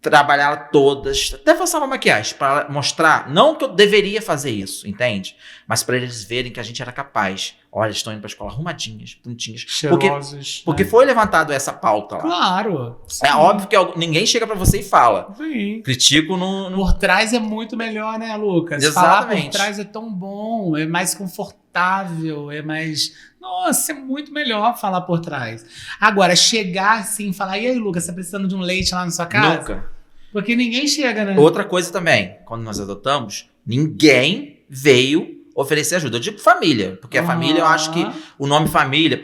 trabalhar todas, até passar uma maquiagem para mostrar, não que eu deveria fazer isso, entende? Mas para eles verem que a gente era capaz. Olha, estão indo para a escola arrumadinhas, bonitinhas. Cheirosos. Porque foi levantado essa pauta lá. Claro. Sim. É óbvio que ninguém chega para você e fala. Sim. Critico no... Por trás é muito melhor, né, Lucas? Exatamente. Falar por trás é tão bom, é mais confortável, é mais... Nossa, é muito melhor falar por trás. Agora, chegar assim e falar, e aí, Lucas, você tá precisando de um leite lá na sua casa? Nunca. Porque ninguém chega, né? Outra coisa também, quando nós adotamos, ninguém veio oferecer ajuda. Eu digo família, porque a família, eu acho que o nome família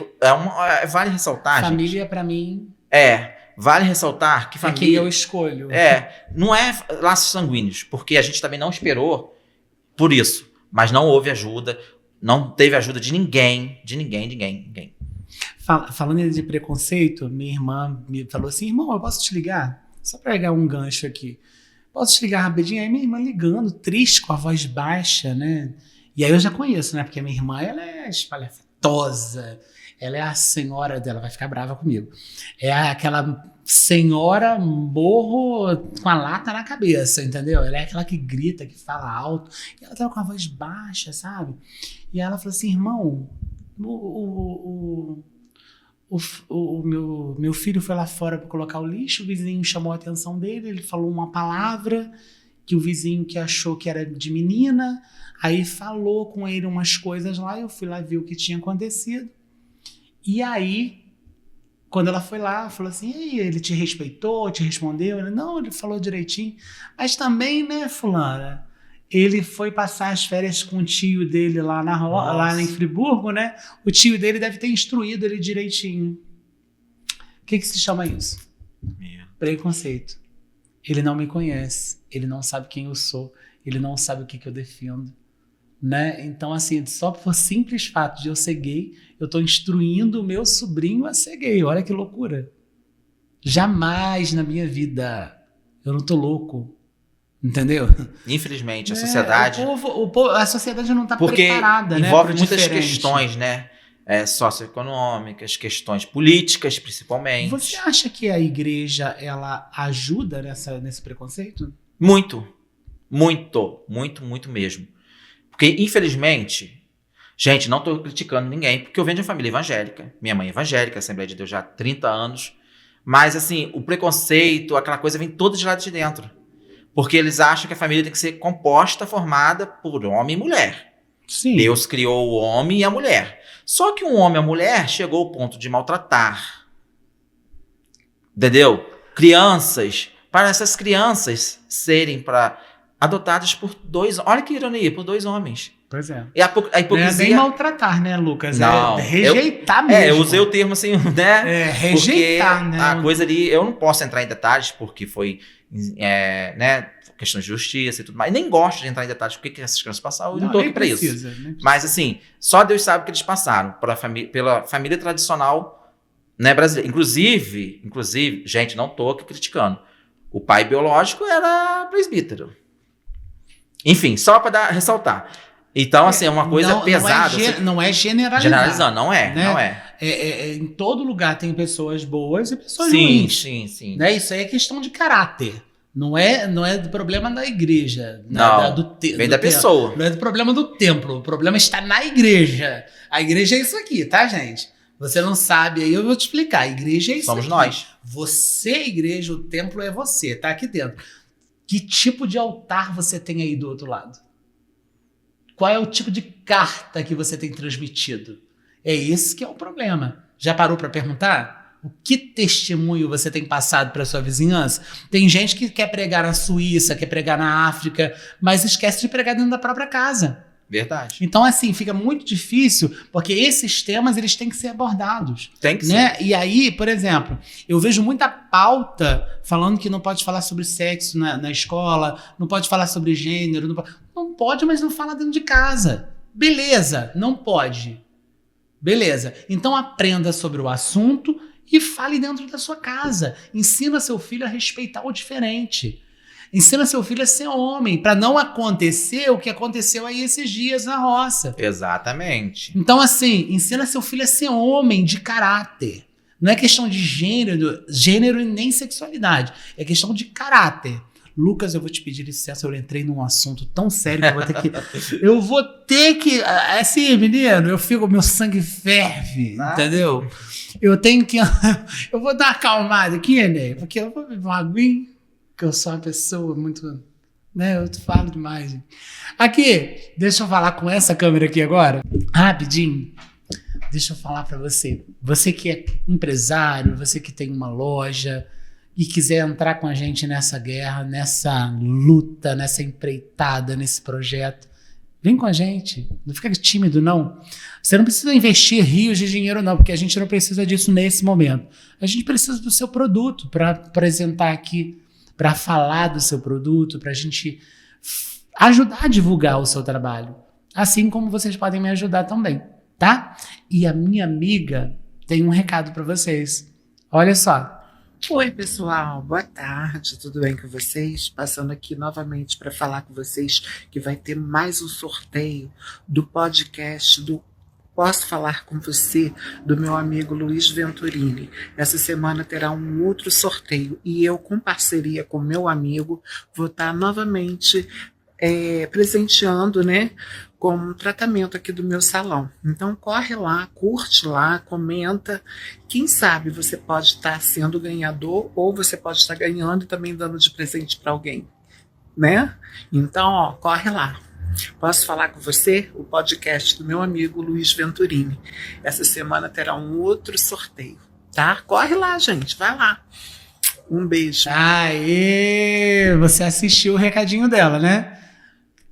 vale ressaltar, família, pra mim... vale ressaltar que família... É quem eu escolho. Não é laços sanguíneos, porque a gente também não esperou por isso, mas não houve ajuda, não teve ajuda de ninguém, ninguém. Falando de preconceito, minha irmã me falou assim, irmão, eu posso te ligar? Só pra pegar um gancho aqui. Posso te ligar rapidinho? Aí minha irmã ligando, triste, com a voz baixa, né? E aí eu já conheço, né? Porque minha irmã, ela é espalhafatosa. Ela é a senhora dela, vai ficar brava comigo. É aquela senhora morro com a lata na cabeça, entendeu? Ela é aquela que grita, que fala alto. E ela tava com a voz baixa, sabe? E ela falou assim, irmão, o meu filho foi lá fora para colocar o lixo, o vizinho chamou a atenção dele, ele falou uma palavra que o vizinho que achou que era de menina, aí falou com ele umas coisas lá, eu fui lá ver o que tinha acontecido. E aí, quando ela foi lá, falou assim, e aí, ele te respeitou, te respondeu? Ele, não, ele falou direitinho. Mas também, né, fulana, ele foi passar as férias com o tio dele lá lá em Friburgo, né? O tio dele deve ter instruído ele direitinho. O que se chama isso? Preconceito. Ele não me conhece, ele não sabe quem eu sou, ele não sabe o que eu defendo, né? Então, assim, só por simples fato de eu ser gay, eu tô instruindo o meu sobrinho a ser gay. Olha que loucura. Jamais na minha vida. Eu não tô louco. Entendeu? Infelizmente, a sociedade... A sociedade não tá porque preparada, né? envolve muitas questões, né? Socioeconômicas, questões políticas, principalmente. Você acha que a igreja, ela ajuda nesse preconceito? Muito. Muito. Muito, muito mesmo. Porque, infelizmente... Gente, não tô criticando ninguém, porque eu venho de uma família evangélica. Minha mãe é evangélica, Assembleia de Deus já há 30 anos. Mas, assim, o preconceito, aquela coisa, vem toda de lá de dentro. Porque eles acham que a família tem que ser composta, formada por homem e mulher. Sim. Deus criou o homem e a mulher. Só que um homem e a mulher chegou ao ponto de maltratar. Entendeu? Crianças. Para essas crianças serem adotadas por dois... Olha que ironia, por dois homens. Pois é. E a hipocrisia... Não é nem maltratar, né, Lucas? Não, é rejeitar mesmo. Eu usei o termo assim, né? Rejeitar, porque né? a coisa ali, eu não posso entrar em detalhes, porque foi, né, questão de justiça e tudo mais. Nem gosto de entrar em detalhes porque que essas crianças passaram, eu não tô aqui pra isso. Mas assim, só Deus sabe o que eles passaram pela família tradicional, né, brasileira. Inclusive, gente, não tô aqui criticando. O pai biológico era presbítero. Enfim, só pra ressaltar. Então, assim, é uma coisa pesada. Não é generalizar. Generalizando, não é, né? não é. Em todo lugar tem pessoas boas e pessoas ruins. Sim. Né? Isso aí é questão de caráter. Não é do problema da igreja. Não, vem da pessoa. Não é do problema do templo. O problema está na igreja. A igreja é isso aqui, tá, gente? Você não sabe, aí eu vou te explicar. A igreja é isso Somos aqui. nós. Você é a igreja, o templo é você, tá aqui dentro. Que tipo de altar você tem aí do outro lado? Qual é o tipo de carta que você tem transmitido? É esse que é o problema. Já parou para perguntar? O que testemunho você tem passado para sua vizinhança? Tem gente que quer pregar na Suíça, quer pregar na África, mas esquece de pregar dentro da própria casa. Verdade. Então, assim, fica muito difícil, porque esses temas, eles têm que ser abordados. Tem que né? ser. E aí, por exemplo, eu vejo muita pauta falando que não pode falar sobre sexo na escola, não pode falar sobre gênero, não pode, mas não fala dentro de casa. Beleza, não pode. Beleza. Então, aprenda sobre o assunto e fale dentro da sua casa. Ensina seu filho a respeitar o diferente. Ensina seu filho a ser homem, para não acontecer o que aconteceu aí esses dias na roça. Exatamente. Então, assim, ensina seu filho a ser homem de caráter. Não é questão de gênero e nem sexualidade. É questão de caráter. Lucas, eu vou te pedir licença, eu entrei num assunto tão sério que eu vou ter que... Assim, menino, meu sangue ferve, entendeu? Eu vou dar uma acalmada aqui, né? Porque eu vou beber uma aguinha. Que eu sou uma pessoa muito... né? Eu falo demais. Gente. Aqui, deixa eu falar com essa câmera aqui agora. Rapidinho. Deixa eu falar pra você. Você que é empresário, você que tem uma loja e quiser entrar com a gente nessa guerra, nessa luta, nessa empreitada, nesse projeto, vem com a gente. Não fica tímido, não. Você não precisa investir rios de dinheiro, não, porque a gente não precisa disso nesse momento. A gente precisa do seu produto para apresentar aqui, para falar do seu produto, para a gente ajudar a divulgar o seu trabalho. Assim como vocês podem me ajudar também, tá? E a minha amiga tem um recado para vocês. Olha só. Oi, pessoal. Boa tarde. Tudo bem com vocês? Passando aqui novamente para falar com vocês que vai ter mais um sorteio do podcast do Posso Falar com Você, do meu amigo Luiz Venturini. Essa semana terá um outro sorteio e eu, com parceria com meu amigo, vou estar novamente presenteando, né, com um tratamento aqui do meu salão. Então corre lá, curte lá, comenta. Quem sabe você pode estar sendo ganhador ou você pode estar ganhando e também dando de presente para alguém, né? Então, corre lá. Posso falar com você? O podcast do meu amigo Luiz Venturini. Essa semana terá um outro sorteio, tá? Corre lá, gente, vai lá. Um beijo. Aê! Você assistiu o recadinho dela, né?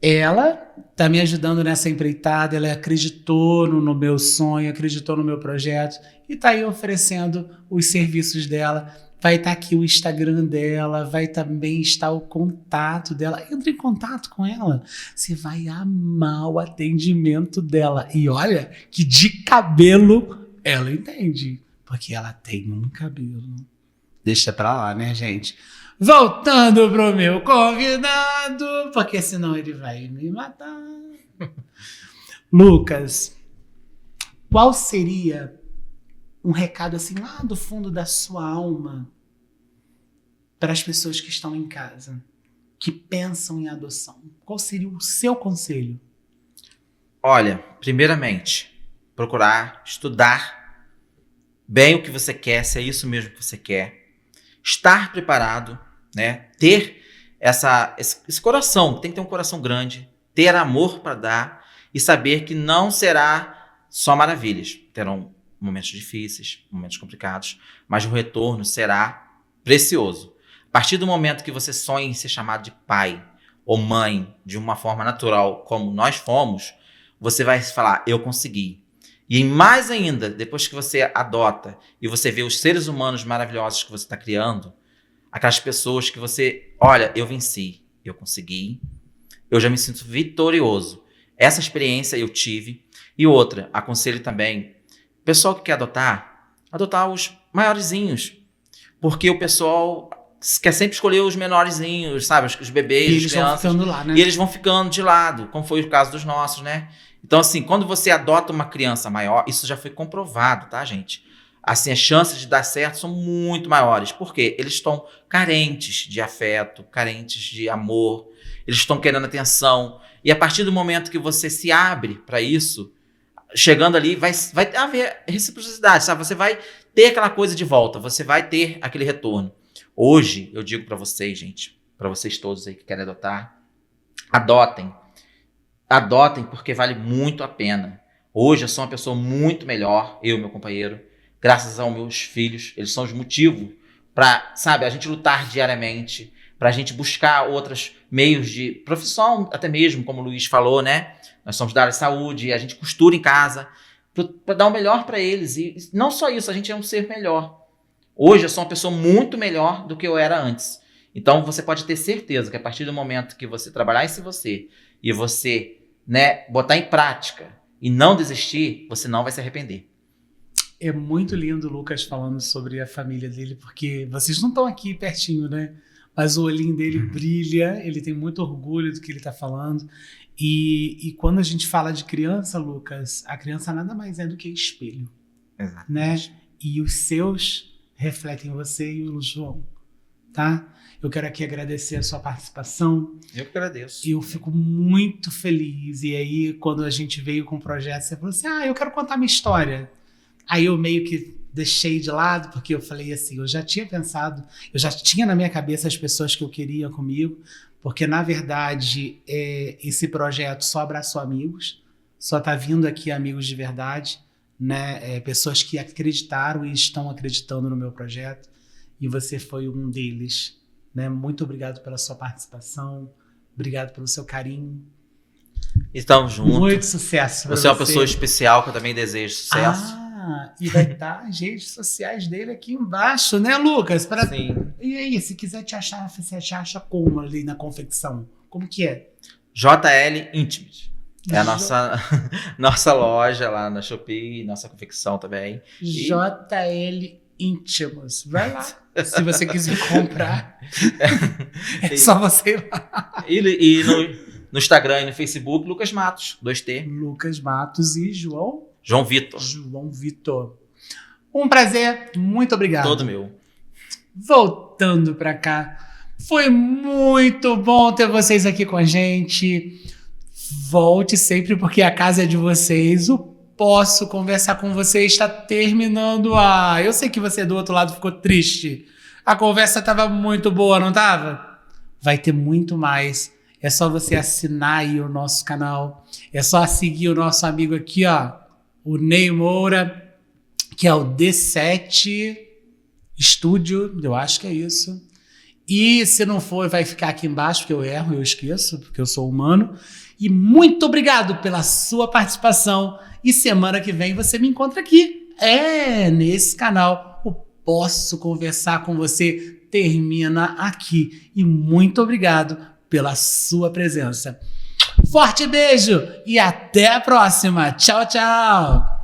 Ela tá me ajudando nessa empreitada, ela acreditou no meu sonho, acreditou no meu projeto e tá aí oferecendo os serviços dela. Vai estar aqui o Instagram dela, vai também estar o contato dela. Entre em contato com ela. Você vai amar o atendimento dela. E olha que de cabelo ela entende. Porque ela tem um cabelo. Deixa pra lá, né, gente? Voltando pro meu convidado, porque senão ele vai me matar. Lucas, qual seria um recado assim lá do fundo da sua alma para as pessoas que estão em casa, que pensam em adoção? Qual seria o seu conselho? Olha, primeiramente, procurar estudar bem o que você quer, se é isso mesmo que você quer. Estar preparado, né? Ter esse coração, tem que ter um coração grande, ter amor para dar e saber que não será só maravilhas. Terão momentos difíceis, momentos complicados, mas o retorno será precioso. A partir do momento que você sonha em ser chamado de pai ou mãe de uma forma natural, como nós fomos, você vai falar, eu consegui. E mais ainda, depois que você adota e você vê os seres humanos maravilhosos que você está criando, aquelas pessoas que você, olha, eu venci, eu consegui, eu já me sinto vitorioso. Essa experiência eu tive. E outra, aconselho também, pessoal que quer adotar os maiorzinhos, porque o pessoal quer sempre escolher os menorzinhos, sabe, os bebês, E as eles crianças, vão ficando lá, né? e eles vão ficando de lado, como foi o caso dos nossos, né? Então, assim, quando você adota uma criança maior, isso já foi comprovado, tá, gente? Assim, as chances de dar certo são muito maiores. Por quê? Eles estão carentes de afeto, carentes de amor, eles estão querendo atenção. E a partir do momento que você se abre para isso, chegando ali, vai haver reciprocidade, sabe? Você vai ter aquela coisa de volta, você vai ter aquele retorno. Hoje, eu digo para vocês, gente, para vocês todos aí que querem adotar, adotem. Adotem porque vale muito a pena. Hoje eu sou uma pessoa muito melhor, eu e meu companheiro, graças aos meus filhos. Eles são os motivos para, sabe, a gente lutar diariamente, para a gente buscar outros meios de profissão, até mesmo, como o Luiz falou, né? Nós somos da área de saúde, a gente costura em casa, para dar o melhor para eles. E não só isso, a gente é um ser melhor. Hoje eu sou uma pessoa muito melhor do que eu era antes. Então você pode ter certeza que a partir do momento que você trabalhar em você e você, né, botar em prática e não desistir, você não vai se arrepender. É muito lindo o Lucas falando sobre a família dele, porque vocês não estão aqui pertinho, né? Mas o olhinho dele brilha, ele tem muito orgulho do que ele está falando. E quando a gente fala de criança, Lucas, a criança nada mais é do que espelho. Exatamente. Né? E os seus refletem você e o João, tá? Eu quero aqui agradecer a sua participação. Eu que agradeço. Eu fico muito feliz. E aí, quando a gente veio com o projeto, você falou assim, eu quero contar minha história. Aí eu meio que deixei de lado, porque eu falei assim, eu já tinha pensado, eu já tinha na minha cabeça as pessoas que eu queria comigo, porque, na verdade, esse projeto só abraçou amigos, só tá vindo aqui amigos de verdade, né? Pessoas que acreditaram e estão acreditando no meu projeto, e você foi um deles. Né? Muito obrigado pela sua participação, obrigado pelo seu carinho. Estamos juntos. Muito sucesso pra você é uma pessoa especial que eu também desejo sucesso. E vai estar as redes sociais dele aqui embaixo, né, Lucas? Sim. E aí, se quiser te achar, você te acha como ali na confecção? Como que é? JL Intimate. É a nossa loja lá na Shopee, nossa confecção também. JL Íntimos. Vai lá. Se você quiser comprar, é só você ir lá. E no Instagram e no Facebook, Lucas Matos, 2T. Lucas Matos e João Vitor. João Vitor. Um prazer, muito obrigado. Todo meu. Voltando pra cá, foi muito bom ter vocês aqui com a gente. Volte sempre, porque a casa é de vocês. O Posso Conversar com Você está terminando. Eu sei que você do outro lado ficou triste. A conversa estava muito boa, não estava? Vai ter muito mais. É só você assinar aí o nosso canal. É só seguir o nosso amigo aqui, o Ney Moura, que é o D7 Estúdio, eu acho que é isso. E se não for, vai ficar aqui embaixo, porque eu erro, eu esqueço, porque eu sou humano. E muito obrigado pela sua participação. E semana que vem você me encontra aqui. Nesse canal. O Posso Conversar com Você termina aqui. E muito obrigado pela sua presença. Forte beijo e até a próxima. Tchau, tchau.